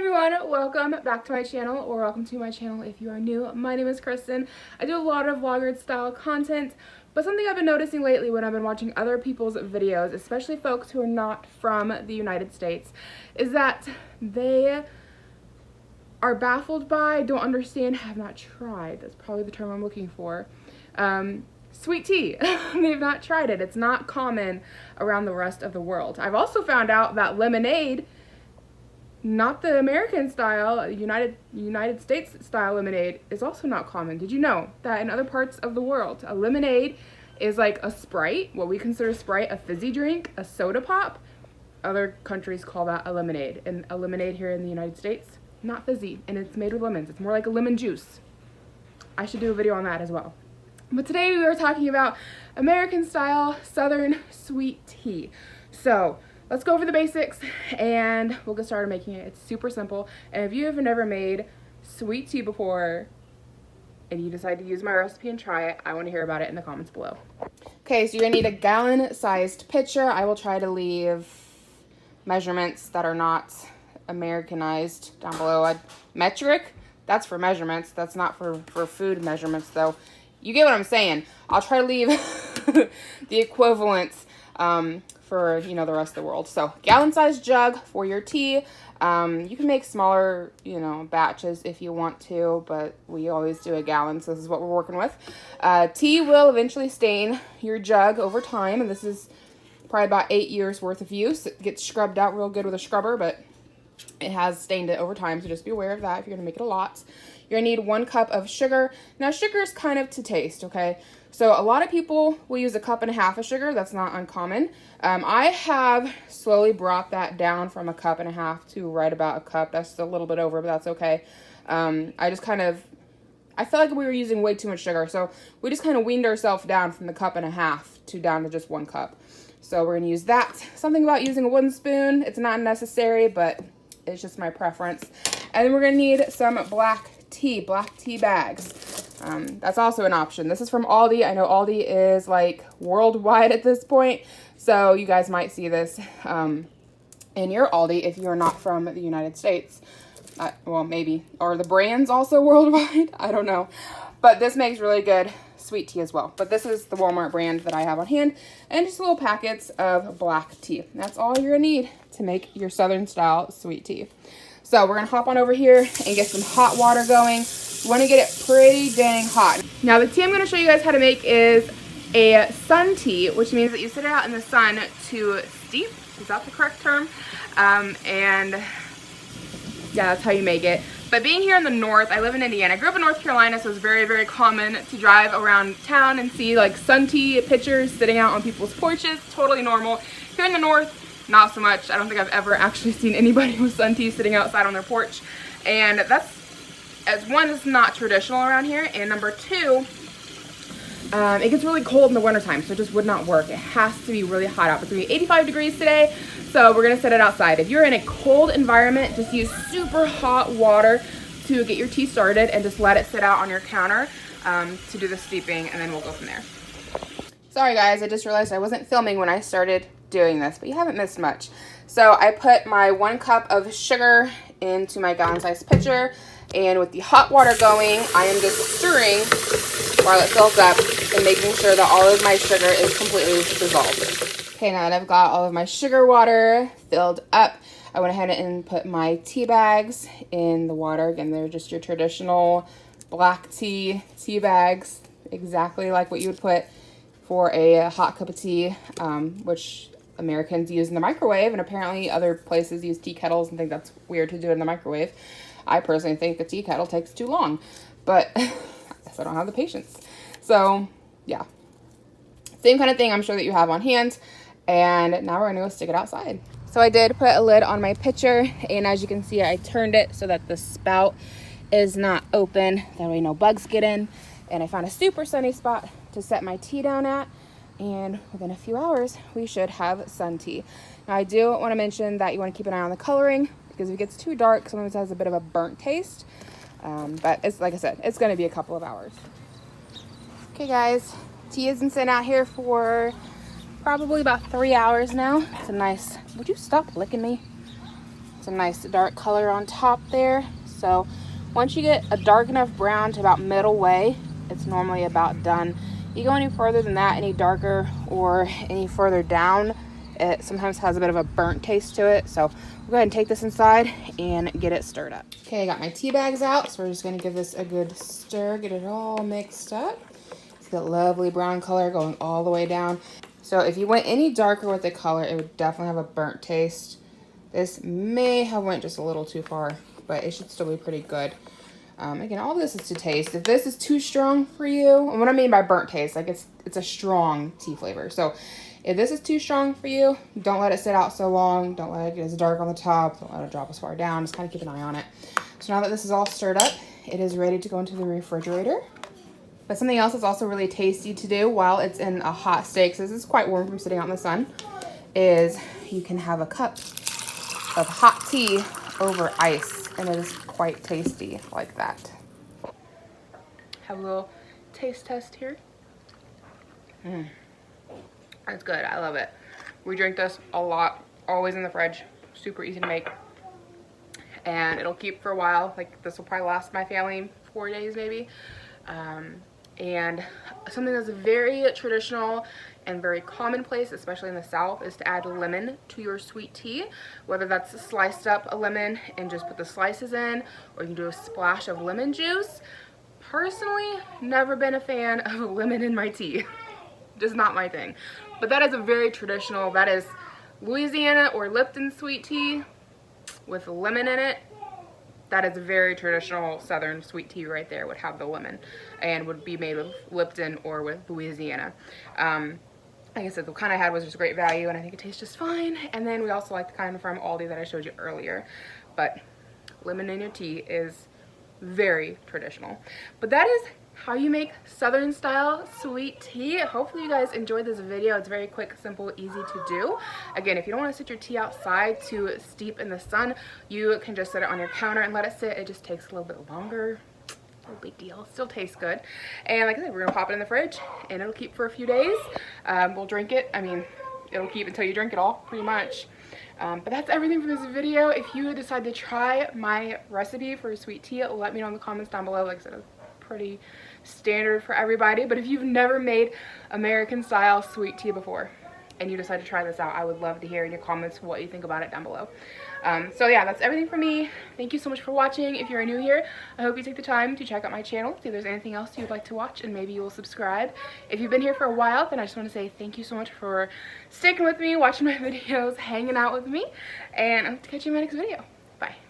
everyone, welcome back to my channel, or welcome to my channel if you are new. My name is Kristen. I do a lot of vlogger style content, but something I've been noticing lately when I've been watching other people's videos, especially folks who are not from the United States, is that they are baffled by, don't understand, have not tried, that's probably the term I'm looking for, sweet tea. They've not tried it. It's not common around the rest of the world. I've also found out that lemonade, not the American style, United States style lemonade, is also not common. Did you know that in other parts of the world, a lemonade is like a Sprite, what we consider Sprite, a fizzy drink, a soda pop? Other countries call that a lemonade. And a lemonade here in the United States, not fizzy, and it's made with lemons. It's more like a lemon juice. I should do a video on that as well. But today we are talking about American style Southern sweet tea. So let's go over the basics and we'll get started making it. It's super simple. And if you have never made sweet tea before and you decide to use my recipe and try it, I want to hear about it in the comments below. Okay, so you're gonna need a gallon-sized pitcher. I will try to leave measurements that are not Americanized down below. Metric, that's for measurements. That's not for food measurements though. You get what I'm saying. I'll try to leave the equivalents for, you know, the rest of the world. So gallon-sized jug for your tea. You can make smaller, you know, batches if you want to, but we always do a gallon, so this is what we're working with. Tea will eventually stain your jug over time, and this is probably about 8 years worth of use. It gets scrubbed out real good with a scrubber, but it has stained it over time, so just be aware of that if you're gonna make it a lot. You're gonna need 1 cup of sugar. Now sugar is kind of to taste, okay? So a lot of people will use 1.5 cups of sugar. That's not uncommon. I have slowly brought that down from 1.5 cups to right about 1 cup. That's a little bit over, but that's okay. I felt like we were using way too much sugar, so we just kind of weaned ourselves down from the 1.5 cups to down to just 1 cup. So we're gonna use that. Something about using a wooden spoon. It's not necessary, but it's just my preference. And then we're gonna need some black tea bags. That's also an option. This is from Aldi. I know Aldi is like worldwide at this point, so you guys might see this in your Aldi if you're not from the United States. Well, maybe. Are the brands also worldwide? I don't know. But this makes really good sweet tea as well. But this is the Walmart brand that I have on hand, and just little packets of black tea. That's all you're gonna need to make your Southern style sweet tea. So we're gonna hop on over here and get some hot water going. You wanna get it pretty dang hot. Now the tea I'm gonna show you guys how to make is a sun tea, which means that you sit it out in the sun to steep. Is that the correct term? And yeah, that's how you make it. But being here in the north, I live in Indiana. I grew up in North Carolina, so it's very, very common to drive around town and see like sun tea pitchers sitting out on people's porches. Totally normal. Here in the north, not so much. I don't think I've ever actually seen anybody with sun tea sitting outside on their porch. And that's, as one, it's not traditional around here. And number two, it gets really cold in the wintertime, so it just would not work. It has to be really hot out. It's gonna be 85 degrees today, so we're gonna set it outside. If you're in a cold environment, just use super hot water to get your tea started and just let it sit out on your counter to do the steeping, and then we'll go from there. Sorry guys, I just realized I wasn't filming when I started doing this, but you haven't missed much. So I put my 1 cup of sugar into my gallon-sized pitcher, and with the hot water going, I am just stirring while it fills up and making sure that all of my sugar is completely dissolved. Okay, now that I've got all of my sugar water filled up, I went ahead and put my tea bags in the water. Again, they're just your traditional black tea bags, exactly like what you would put for a hot cup of tea, which Americans use in the microwave, and apparently other places use tea kettles and think that's weird to do it in the microwave. I personally think the tea kettle takes too long, but I guess I don't have the patience. So yeah, same kind of thing I'm sure that you have on hand. And now we're gonna go stick it outside. So I did put a lid on my pitcher, and as you can see, I turned it so that the spout is not open. That way no bugs get in. And I found a super sunny spot to set my tea down at, and within a few hours we should have sun tea. Now I do want to mention that you want to keep an eye on the coloring, because if it gets too dark, sometimes it has a bit of a burnt taste. But it's, like I said, it's going to be a couple of hours. Okay guys, tea has been sitting out here for probably about 3 hours now. It's a nice, would you stop licking me? It's a nice dark color on top there. So once you get a dark enough brown to about middle way, it's normally about done. You go any further than that, any darker or any further down, it sometimes has a bit of a burnt taste to it. So we'll go ahead and take this inside and get it stirred up. Okay, I got my tea bags out, so we're just gonna give this a good stir, get it all mixed up. It's that lovely brown color going all the way down. So if you went any darker with the color, it would definitely have a burnt taste. This may have went just a little too far, but it should still be pretty good. Again, all this is to taste. If this is too strong for you, and what I mean by burnt taste, like it's a strong tea flavor. So if this is too strong for you, don't let it sit out so long. Don't let it get as dark on the top. Don't let it drop as far down. Just kind of keep an eye on it. So now that this is all stirred up, it is ready to go into the refrigerator. But something else that's also really tasty to do while it's in a hot state, because this is quite warm from sitting out in the sun, is you can have a cup of hot tea over ice, and it is quite tasty like that. Have a little taste test here. That's good. I love it. We drink this a lot, always in the fridge. Super easy to make, and it'll keep for a while. Like, this will probably last my family 4 days maybe. And something that's very traditional and very commonplace, especially in the South, is to add lemon to your sweet tea. Whether that's sliced up a lemon and just put the slices in, or you can do a splash of lemon juice. Personally, never been a fan of lemon in my tea. Just not my thing. But that is a very traditional, that is Louisiana or Lipton sweet tea with lemon in it. That is a very traditional Southern sweet tea right there, would have the lemon, and would be made with Lipton or with Louisiana. Like I said, the kind I had was just great value, and I think it tastes just fine. And then we also like the kind from Aldi that I showed you earlier. But lemon in your tea is very traditional. But that is how you make Southern style sweet tea. Hopefully you guys enjoyed this video. It's very quick, simple, easy to do. Again, if you don't want to sit your tea outside to steep in the sun, you can just set it on your counter and let it sit. It just takes a little bit longer. No big deal. Still tastes good. And like I said, we're gonna pop it in the fridge and it'll keep for a few days. We'll drink it. I mean, it'll keep until you drink it all, pretty much. But that's everything for this video. If you decide to try my recipe for sweet tea, let me know in the comments down below. Like I said, it's pretty standard for everybody. But if you've never made American style sweet tea before and you decide to try this out, I would love to hear in your comments what you think about it down below. So yeah, that's everything for me. Thank you so much for watching. If you're new here, I hope you take the time to check out my channel, see if there's anything else you'd like to watch, and maybe you will subscribe. If you've been here for a while, then I just want to say thank you so much for sticking with me, watching my videos, hanging out with me, and I hope to catch you in my next video. Bye.